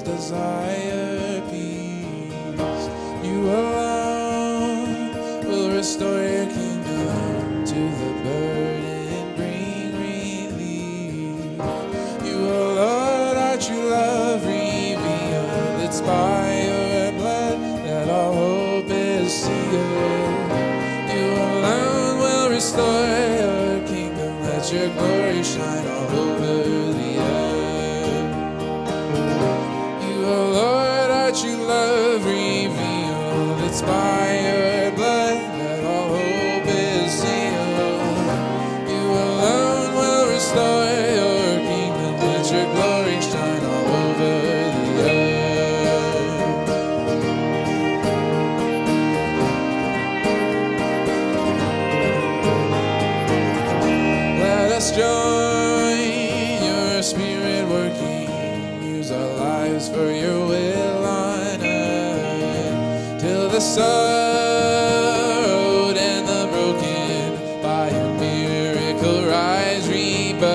desire peace. You alone will restore your kingdom to the burden, bring relief. You, O Lord, our true love revealed. It's by your blood that all hope is sealed. You alone will restore your kingdom. Let your glory shine all over the earth. You, O Lord, our true love revealed. It's by your blood that all hope is sealed. You alone will restore your kingdom. Let your glory shine all over the earth. Let us join your spirit working. Use our lives for your will on earth. Till the sorrowed and the broken by your miracle rise rebirth.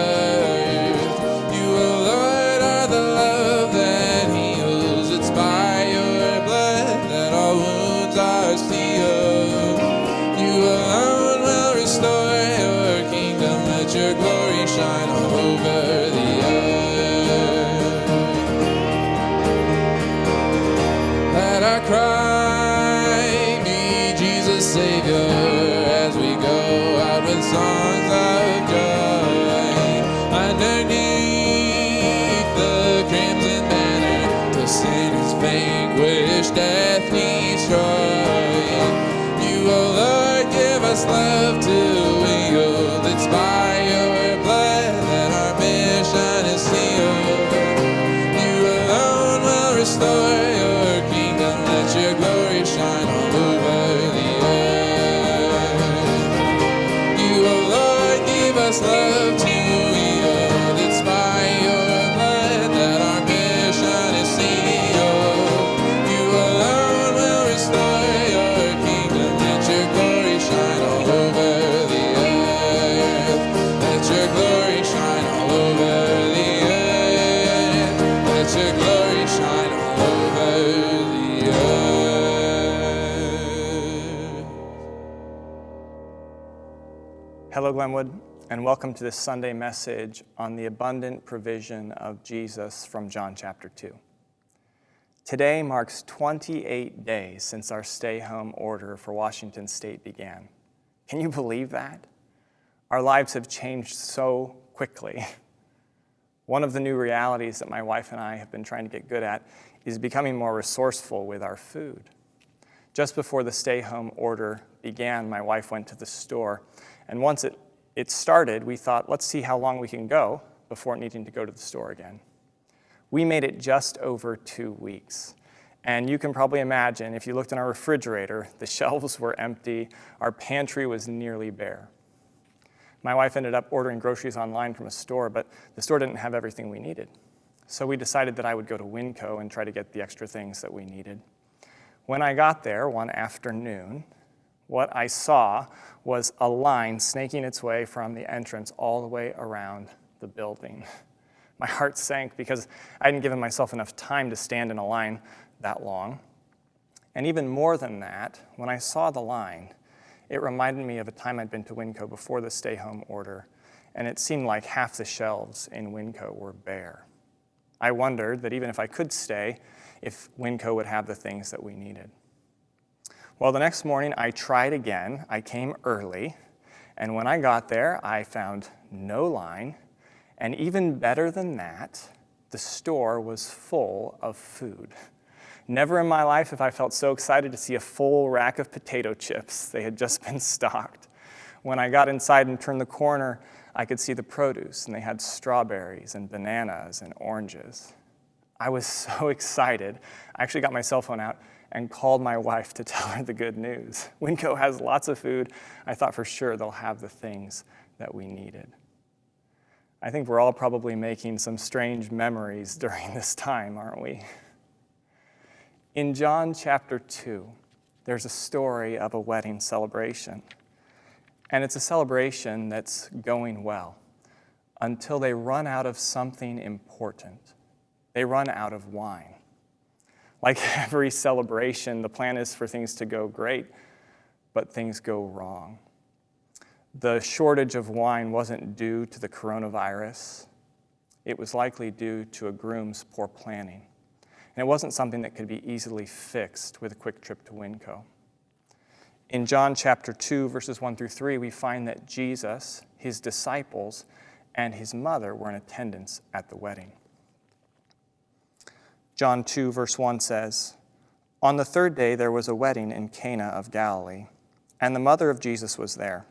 You, O Lord, are the love that heals. It's by your blood that all wounds are sealed. You alone will restore your kingdom. Let your glory shine all over the earth. Let our cry be Jesus Savior as we go out with songs of joy. Underneath the crimson banner, till sin is vanquished, death destroyed. You, O Lord, give us love to wield. It's by your blood that our mission is sealed. You alone will restore your kingdom. Let your glory shine all over the earth. You, O Lord, give us love to wield. It's by your blood that our mission is sealed. You alone will restore your kingdom. Let your glory shine all over the earth. Let your glory shine all over the earth. Let your glory shine all over the earth. Hello, Glenwood, and welcome to this Sunday message on the abundant provision of Jesus from John chapter 2. Today marks 28 days since our stay-home order for Washington State began. Can you believe that? Our lives have changed so quickly. One of the new realities that my wife and I have been trying to get good at is becoming more resourceful with our food. Just before the stay-home order began, my wife went to the store, and once it started, we thought, let's see how long we can go before needing to go to the store again. We made it just over 2 weeks. And you can probably imagine, if you looked in our refrigerator, the shelves were empty, our pantry was nearly bare. My wife ended up ordering groceries online from a store, but the store didn't have everything we needed. So we decided that I would go to Winco and try to get the extra things that we needed. When I got there one afternoon, what I saw was a line snaking its way from the entrance all the way around the building. My heart sank because I hadn't given myself enough time to stand in a line that long. And even more than that, when I saw the line, it reminded me of a time I'd been to Winco before the stay-home order, and it seemed like half the shelves in Winco were bare. I wondered that even if I could stay, if Winco would have the things that we needed. Well, the next morning I tried again. I came early, and when I got there, I found no line, and even better than that, the store was full of food. Never in my life have I felt so excited to see a full rack of potato chips. They had just been stocked. When I got inside and turned the corner, I could see the produce, and they had strawberries and bananas and oranges. I was so excited. I actually got my cell phone out and called my wife to tell her the good news. Winco has lots of food. I thought for sure they'll have the things that we needed. I think we're all probably making some strange memories during this time, aren't we? In John chapter 2, there's a story of a wedding celebration. And it's a celebration that's going well until they run out of something important. They run out of wine. Like every celebration, the plan is for things to go great, but things go wrong. The shortage of wine wasn't due to the coronavirus. It was likely due to a groom's poor planning. And it wasn't something that could be easily fixed with a quick trip to Winco. In John chapter 2, verses 1 through 3, we find that Jesus, his disciples, and his mother were in attendance at the wedding. John 2, verse 1 says, "On the third day there was a wedding in Cana of Galilee, and the mother of Jesus was there.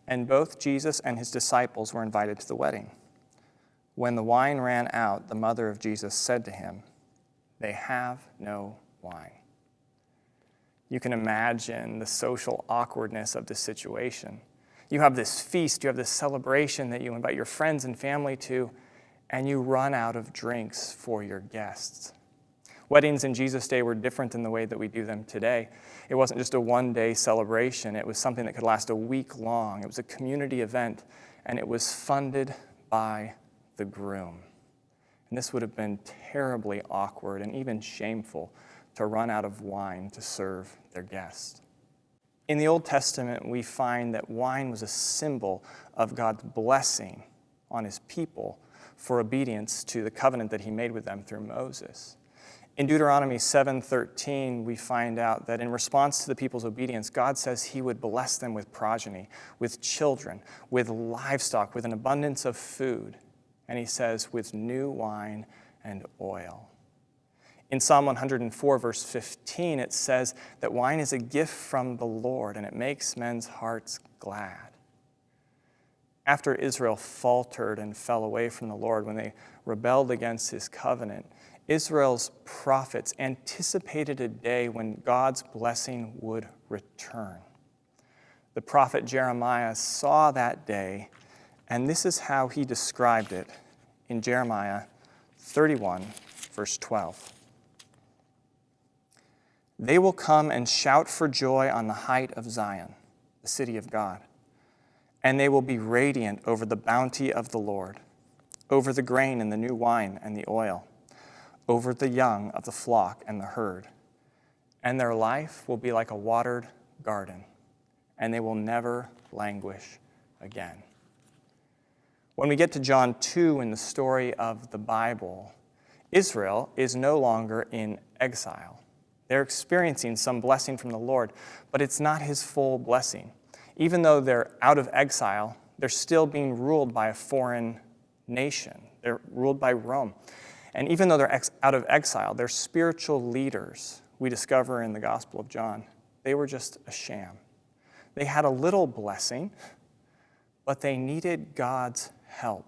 And both Jesus and his disciples were invited to the wedding. When the wine ran out, the mother of Jesus said to him, 'They have no wine.'" You can imagine the social awkwardness of the situation. You have this feast, you have this celebration that you invite your friends and family to, and you run out of drinks for your guests. Weddings in Jesus' day were different than the way that we do them today. It wasn't just a one-day celebration. It was something that could last a week long. It was a community event, and it was funded by the groom. And this would have been terribly awkward and even shameful to run out of wine to serve their guests. In the Old Testament, we find that wine was a symbol of God's blessing on his people for obedience to the covenant that he made with them through Moses. In Deuteronomy 7:13, we find out that in response to the people's obedience, God says he would bless them with progeny, with children, with livestock, with an abundance of food. And he says, with new wine and oil. In Psalm 104, verse 15, it says that wine is a gift from the Lord, and it makes men's hearts glad. After Israel faltered and fell away from the Lord, when they rebelled against his covenant, Israel's prophets anticipated a day when God's blessing would return. The prophet Jeremiah saw that day, and this is how he described it in Jeremiah 31, verse 12. "They will come and shout for joy on the height of Zion, the city of God, and they will be radiant over the bounty of the Lord, over the grain and the new wine and the oil, over the young of the flock and the herd. And their life will be like a watered garden, and they will never languish again." When we get to John 2 in the story of the Bible, Israel is no longer in exile. They're experiencing some blessing from the Lord, but it's not his full blessing. Even though they're out of exile, they're still being ruled by a foreign nation. They're ruled by Rome. And even though they're out of exile, their spiritual leaders, we discover in the Gospel of John, they were just a sham. They had a little blessing, but they needed God's help.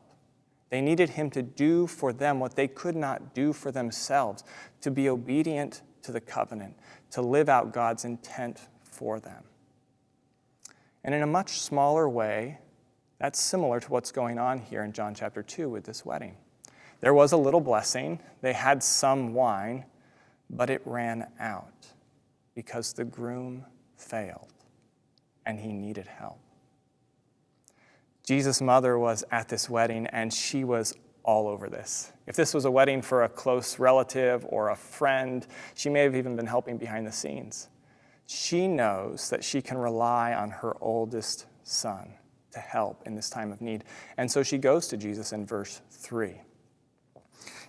They needed him to do for them what they could not do for themselves, to be obedient to the covenant, to live out God's intent for them. And in a much smaller way, that's similar to what's going on here in John chapter 2 with this wedding. There was a little blessing. They had some wine, but it ran out because the groom failed and he needed help. Jesus' mother was at this wedding, and she was all over this. If this was a wedding for a close relative or a friend, she may have even been helping behind the scenes. She knows that she can rely on her oldest son to help in this time of need. And so she goes to Jesus in verse 3.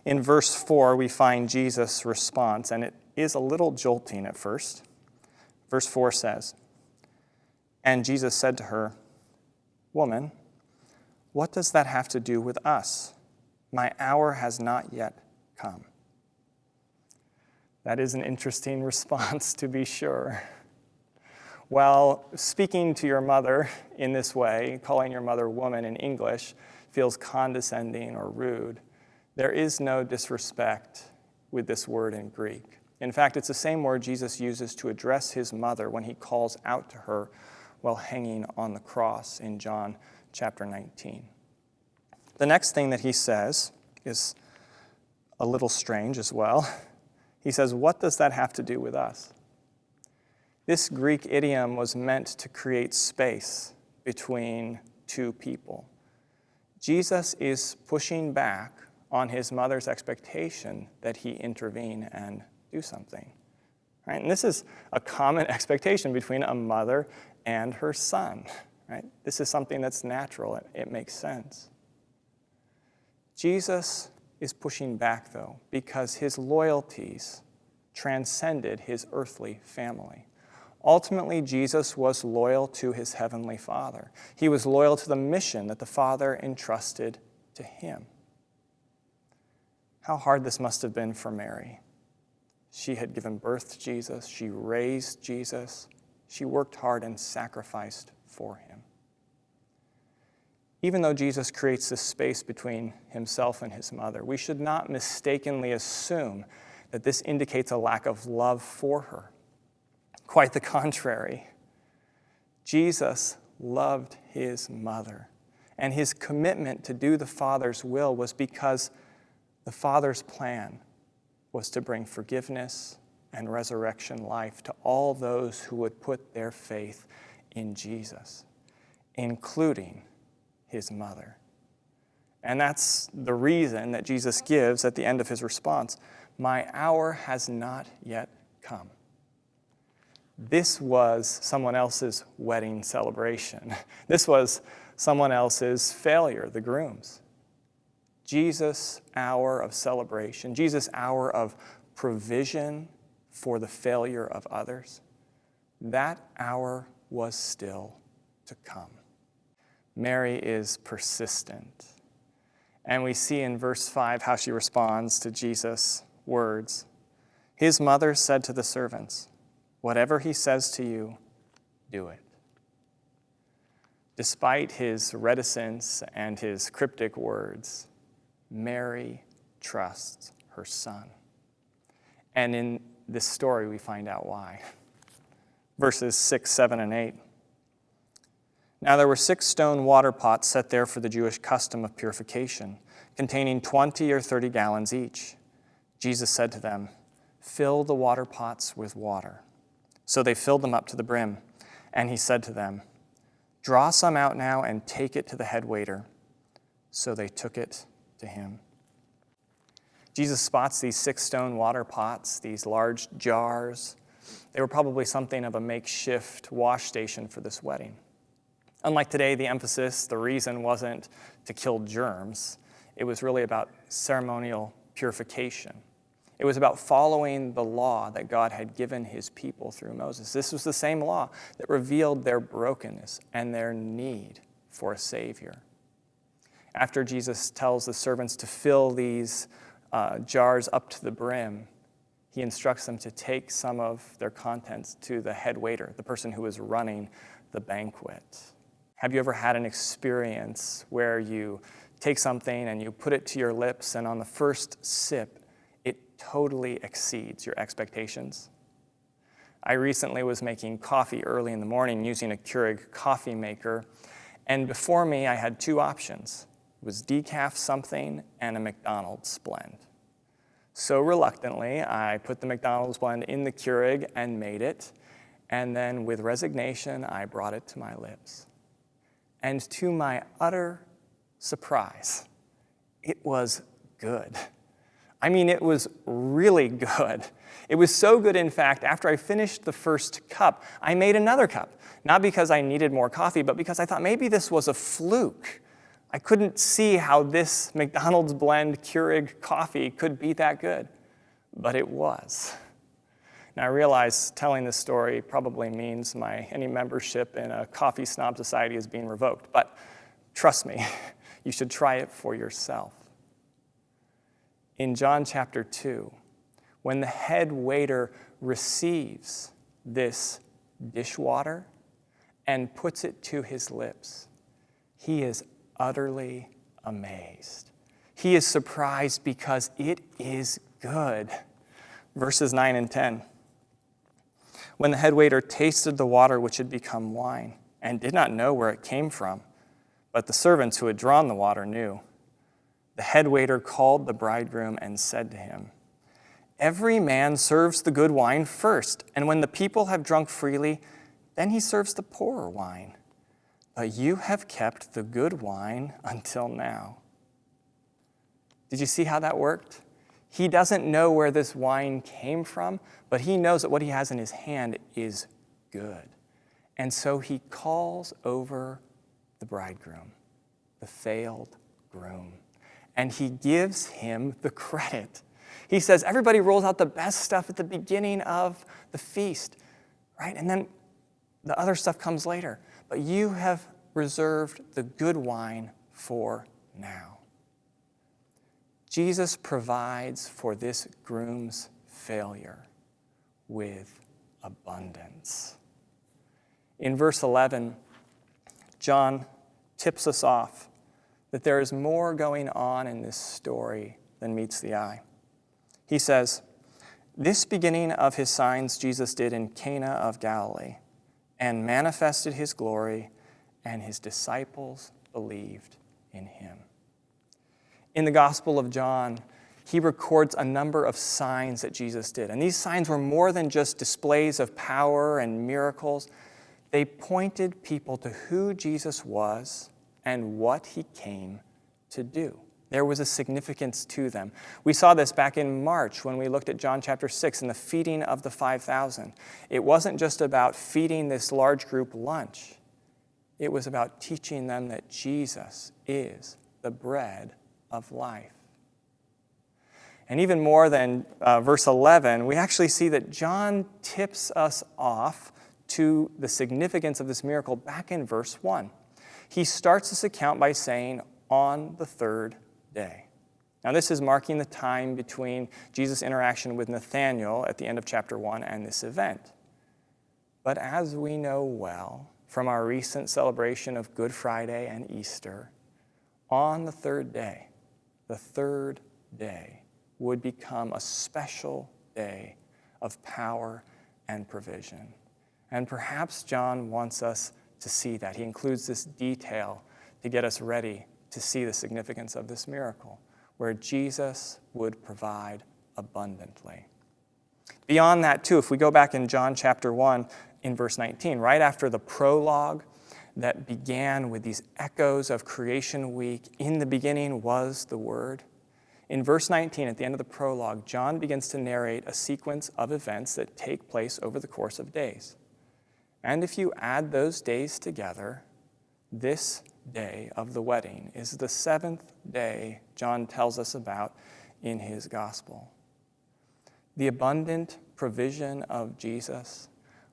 In verse 4, we find Jesus' response, and it is a little jolting at first. Verse 4 says, "And Jesus said to her, 'Woman, what does that have to do with us? My hour has not yet come.'" That is an interesting response, to be sure. While speaking to your mother in this way, calling your mother woman in English feels condescending or rude, there is no disrespect with this word in Greek. In fact, it's the same word Jesus uses to address his mother when he calls out to her while hanging on the cross in John chapter 19. The next thing that he says is a little strange as well. He says, "What does that have to do with us?" This Greek idiom was meant to create space between two people. Jesus is pushing back on his mother's expectation that he intervene and do something. Right? And this is a common expectation between a mother and her son. Right? This is something that's natural. It makes sense. Jesus is pushing back, though, because his loyalties transcended his earthly family. Ultimately, Jesus was loyal to his heavenly Father. He was loyal to the mission that the Father entrusted to him. How hard this must have been for Mary. She had given birth to Jesus. She raised Jesus. She worked hard and sacrificed for him. Even though Jesus creates this space between himself and his mother, we should not mistakenly assume that this indicates a lack of love for her. Quite the contrary. Jesus loved his mother, and his commitment to do the Father's will was because the Father's plan was to bring forgiveness and resurrection life to all those who would put their faith in Jesus, including his mother. And that's the reason that Jesus gives at the end of his response, "My hour has not yet come." This was someone else's wedding celebration. This was someone else's failure, the groom's. Jesus' hour of celebration, Jesus' hour of provision for the failure of others, that hour was still to come. Mary is persistent. And we see in verse 5 how she responds to Jesus' words. His mother said to the servants, "Whatever he says to you, do it." Despite his reticence and his cryptic words, Mary trusts her son. And in this story, we find out why. Verses 6, 7, and 8. Now there were 6 stone water pots set there for the Jewish custom of purification, containing 20 or 30 gallons each. Jesus said to them, "Fill the water pots with water." So they filled them up to the brim. And he said to them, "Draw some out now and take it to the head waiter." So they took it to him. Jesus spots these 6 stone water pots, these large jars. They were probably something of a makeshift wash station for this wedding. Unlike today, the emphasis, the reason wasn't to kill germs. It was really about ceremonial purification. It was about following the law that God had given his people through Moses. This was the same law that revealed their brokenness and their need for a Savior. After Jesus tells the servants to fill these jars up to the brim, he instructs them to take some of their contents to the head waiter, the person who was running the banquet. Have you ever had an experience where you take something and you put it to your lips, and on the first sip, it totally exceeds your expectations? I recently was making coffee early in the morning using a Keurig coffee maker, and before me I had 2 options. It was decaf something and a McDonald's blend. So reluctantly, I put the McDonald's blend in the Keurig and made it, and then with resignation, I brought it to my lips. And to my utter surprise, it was good. I mean, it was really good. It was so good, in fact, after I finished the first cup, I made another cup. Not because I needed more coffee, but because I thought maybe this was a fluke. I couldn't see how this McDonald's blend Keurig coffee could be that good, but it was. Now, I realize telling this story probably means any membership in a coffee snob society is being revoked, but trust me, you should try it for yourself. In John chapter 2, when the head waiter receives this dishwater and puts it to his lips, he is utterly amazed. He is surprised because it is good. Verses 9 and 10. When the head waiter tasted the water which had become wine and did not know where it came from, but the servants who had drawn the water knew, the head waiter called the bridegroom and said to him, "Every man serves the good wine first, and when the people have drunk freely, then he serves the poorer wine. But you have kept the good wine until now." Did you see how that worked? He doesn't know where this wine came from, but he knows that what he has in his hand is good. And so he calls over the bridegroom, the failed groom, and he gives him the credit. He says, everybody rolls out the best stuff at the beginning of the feast, right? And then the other stuff comes later. But you have reserved the good wine for now. Jesus provides for this groom's failure with abundance. In verse 11, John tips us off that there is more going on in this story than meets the eye. He says, "This beginning of his signs Jesus did in Cana of Galilee, and manifested his glory, and his disciples believed in him." In the Gospel of John, he records a number of signs that Jesus did. And these signs were more than just displays of power and miracles. They pointed people to who Jesus was and what he came to do. There was a significance to them. We saw this back in March when we looked at John chapter 6 and the feeding of the 5,000. It wasn't just about feeding this large group lunch. It was about teaching them that Jesus is the bread of life. And even more than verse 11, we actually see that John tips us off to the significance of this miracle back in verse 1. He starts this account by saying, "On the third day." Now, this is marking the time between Jesus' interaction with Nathanael at the end of chapter 1 and this event. But as we know well from our recent celebration of Good Friday and Easter, on the third day would become a special day of power and provision. And perhaps John wants us to see that. He includes this detail to get us ready to see the significance of this miracle, where Jesus would provide abundantly. Beyond that, too, if we go back in John chapter 1, in verse 19, right after the prologue that began with these echoes of creation week, "In the beginning was the Word," in verse 19, at the end of the prologue, John begins to narrate a sequence of events that take place over the course of days. And if you add those days together, this day of the wedding is the seventh day John tells us about in his gospel. The abundant provision of Jesus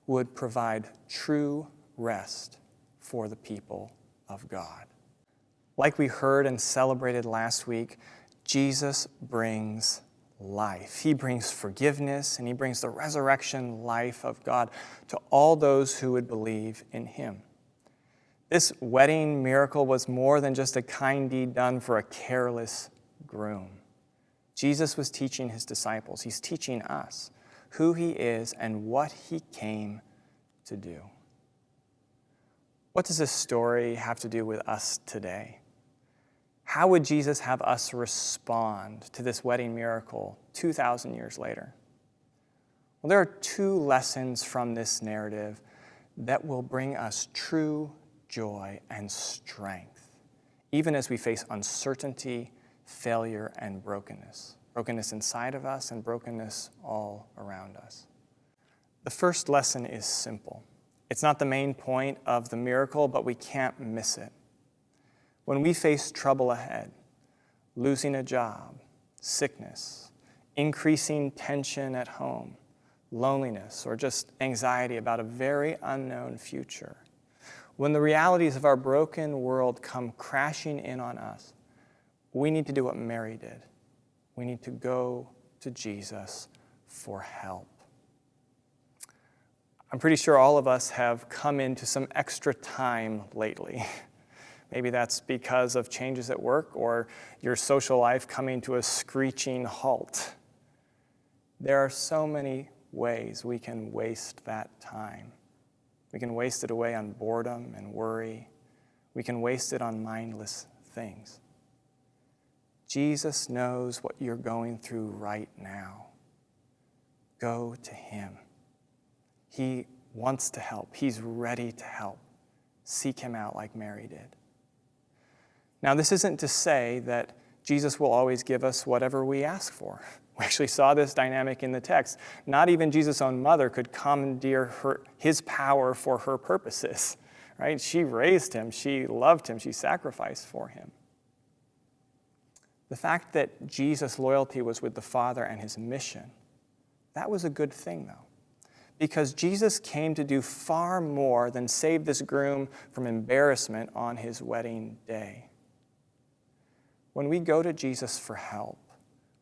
would provide true rest for the people of God. Like we heard and celebrated last week, Jesus brings life. He brings forgiveness, and he brings the resurrection life of God to all those who would believe in him. This wedding miracle was more than just a kind deed done for a careless groom. Jesus was teaching his disciples. He's teaching us who he is and what he came to do. What does this story have to do with us today? How would Jesus have us respond to this wedding miracle 2,000 years later? Well, there are two lessons from this narrative that will bring us true joy and strength, even as we face uncertainty, failure, and brokenness. Brokenness inside of us and brokenness all around us. The first lesson is simple. It's not the main point of the miracle, but we can't miss it. When we face trouble ahead, losing a job, sickness, increasing tension at home, loneliness, or just anxiety about a very unknown future, when the realities of our broken world come crashing in on us, we need to do what Mary did. We need to go to Jesus for help. I'm pretty sure all of us have come into some extra time lately. Maybe that's because of changes at work or your social life coming to a screeching halt. There are so many ways we can waste that time. We can waste it away on boredom and worry. We can waste it on mindless things. Jesus knows what you're going through right now. Go to him. He wants to help. He's ready to help. Seek him out like Mary did. Now, this isn't to say that Jesus will always give us whatever we ask for. We actually saw this dynamic in the text. Not even Jesus' own mother could commandeer his power for her purposes, right? She raised him, she loved him, she sacrificed for him. The fact that Jesus' loyalty was with the Father and his mission, that was a good thing, though, because Jesus came to do far more than save this groom from embarrassment on his wedding day. When we go to Jesus for help,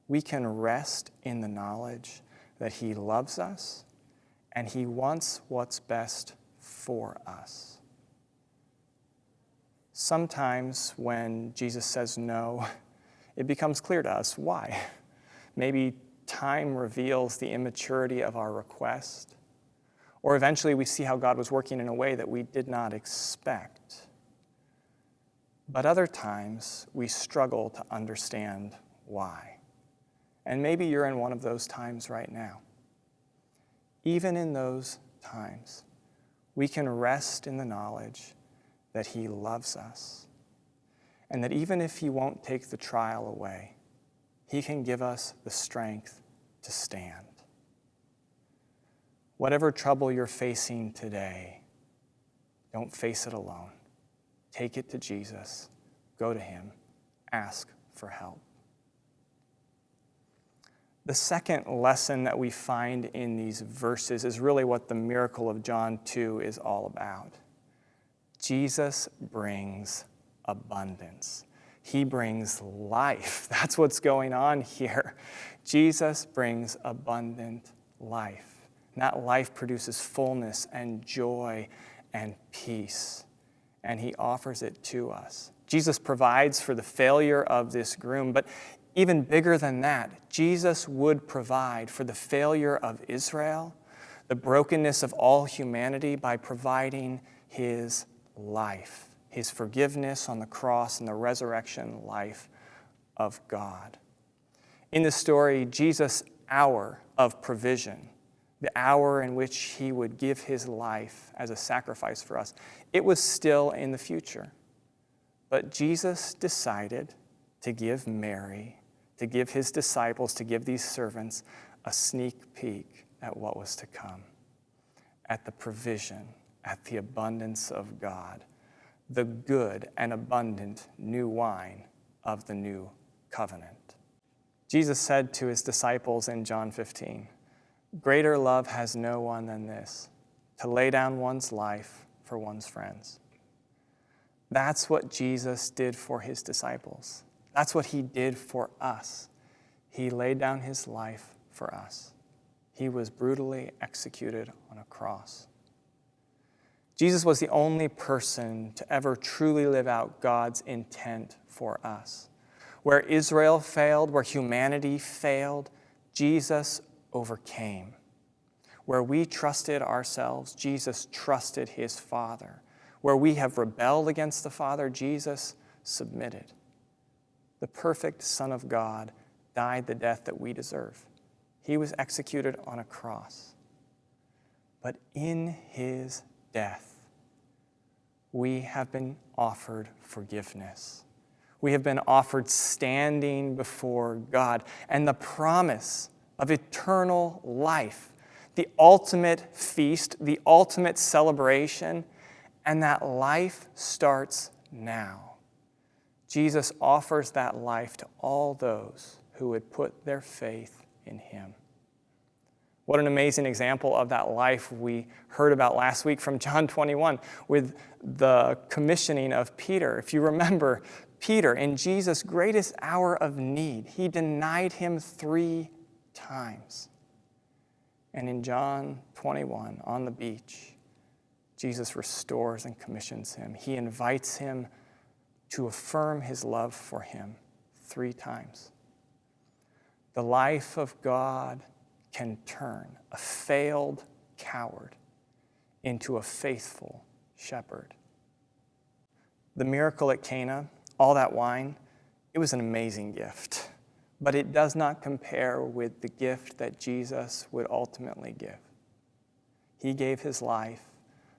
we can rest in the knowledge that he loves us and he wants what's best for us. Sometimes when Jesus says no, it becomes clear to us why. Maybe time reveals the immaturity of our request, or eventually we see how God was working in a way that we did not expect. But other times we struggle to understand why. And maybe you're in one of those times right now. Even in those times, we can rest in the knowledge that he loves us, and that even if he won't take the trial away, he can give us the strength to stand. Whatever trouble you're facing today, don't face it alone. Take it to Jesus. Go to him. Ask for help. The second lesson that we find in these verses is really what the miracle of John 2 is all about. Jesus brings abundance. He brings life. That's what's going on here. Jesus brings abundant life. And that life produces fullness and joy and peace. And he offers it to us. Jesus provides for the failure of this groom, but even bigger than that, Jesus would provide for the failure of Israel, the brokenness of all humanity, by providing his life, his forgiveness on the cross and the resurrection life of God. In the story, Jesus' hour of provision, the hour in which he would give his life as a sacrifice for us, it was still in the future. But Jesus decided to give Mary, to give his disciples, to give these servants a sneak peek at what was to come, at the provision, at the abundance of God, the good and abundant new wine of the new covenant. Jesus said to his disciples in John 15, "Greater love has no one than this, to lay down one's life for one's friends." That's what Jesus did for his disciples. That's what he did for us. He laid down his life for us. He was brutally executed on a cross. Jesus was the only person to ever truly live out God's intent for us. Where Israel failed, where humanity failed, Jesus overcame. Where we trusted ourselves, Jesus trusted his Father. Where we have rebelled against the Father, Jesus submitted. The perfect Son of God died the death that we deserve. He was executed on a cross. But in his death, we have been offered forgiveness. We have been offered standing before God and the promise of eternal life, the ultimate feast, the ultimate celebration, and that life starts now. Jesus offers that life to all those who would put their faith in him. What an amazing example of that life we heard about last week from John 21 with the commissioning of Peter. If you remember, Peter, in Jesus' greatest hour of need, he denied him 3 times. And in John 21, on the beach, Jesus restores and commissions him. He invites him to affirm his love for him 3 times. The life of God can turn a failed coward into a faithful shepherd. The miracle at Cana, all that wine, it was an amazing gift, but it does not compare with the gift that Jesus would ultimately give. He gave his life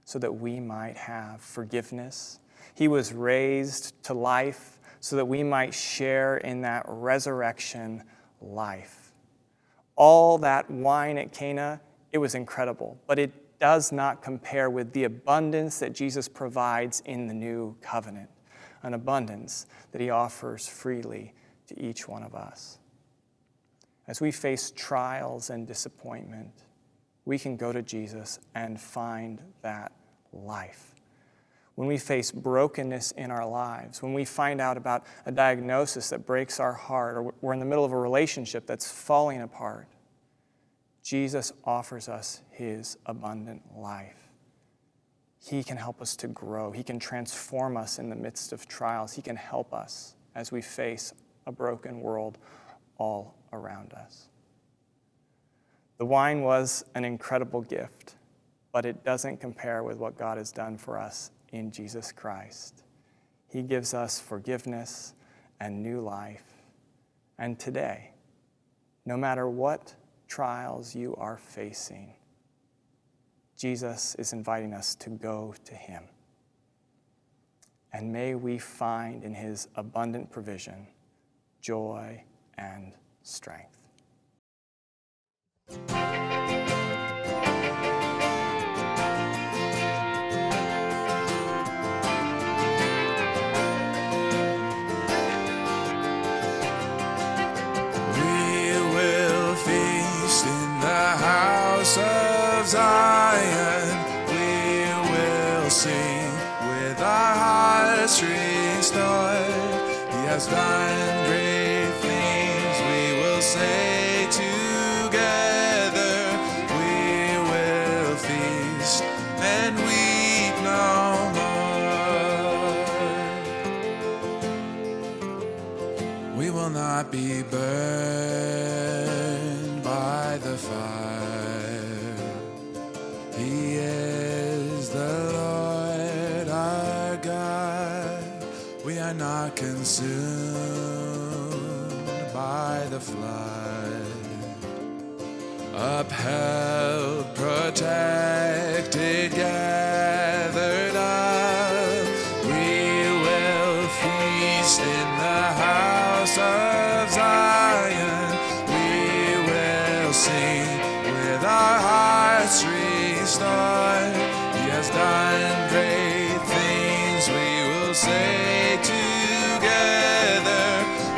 so that we might have forgiveness. He was raised to life so that we might share in that resurrection life. All that wine at Cana, it was incredible, but it does not compare with the abundance that Jesus provides in the new covenant, an abundance that he offers freely to each one of us. As we face trials and disappointment, we can go to Jesus and find that life. When we face brokenness in our lives, when we find out about a diagnosis that breaks our heart, or we're in the middle of a relationship that's falling apart, Jesus offers us his abundant life. He can help us to grow. He can transform us in the midst of trials. He can help us as we face a broken world all around us. The wine was an incredible gift, but it doesn't compare with what God has done for us in Jesus Christ. He gives us forgiveness and new life. And today, no matter what trials you are facing, Jesus is inviting us to go to him. And may we find in his abundant provision joy and strength. Of Zion, we will sing with our hearts restored. He has done great things, we will say together. We will feast and weep no more. We will not be burned by the fire. He is the Lord our God. We are not consumed by the flood. Upheld, protected, gathered up. We will feast in the house of Zion. We will sing with our hearts restored. He has done great things, we will say together.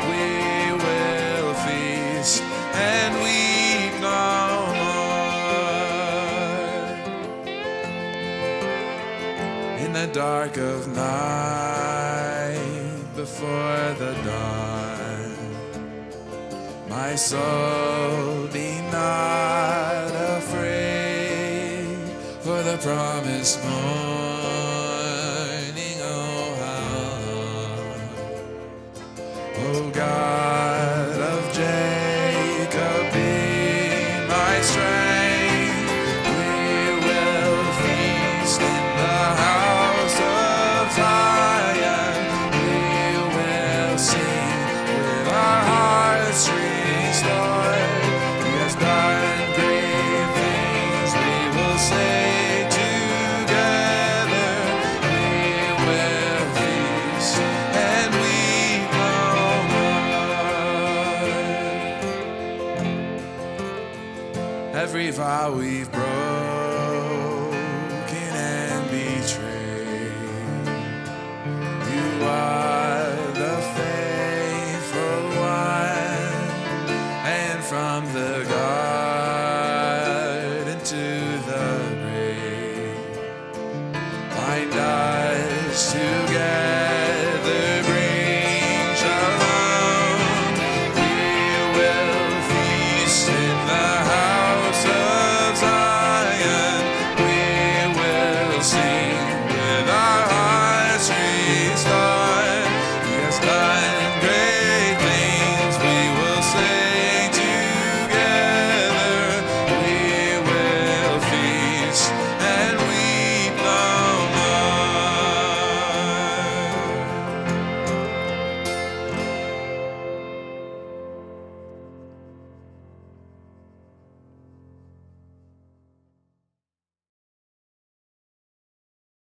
We will feast and weep no more. In the dark of night, before the dawn, my soul be not afraid, for the promised morning, oh how, oh God of Jacob, be my strength. We will feast in the house of Zion. We will sing with our hearts restored. He has done great things, we will say together. We will feast and weep no more. Every vow we've broken,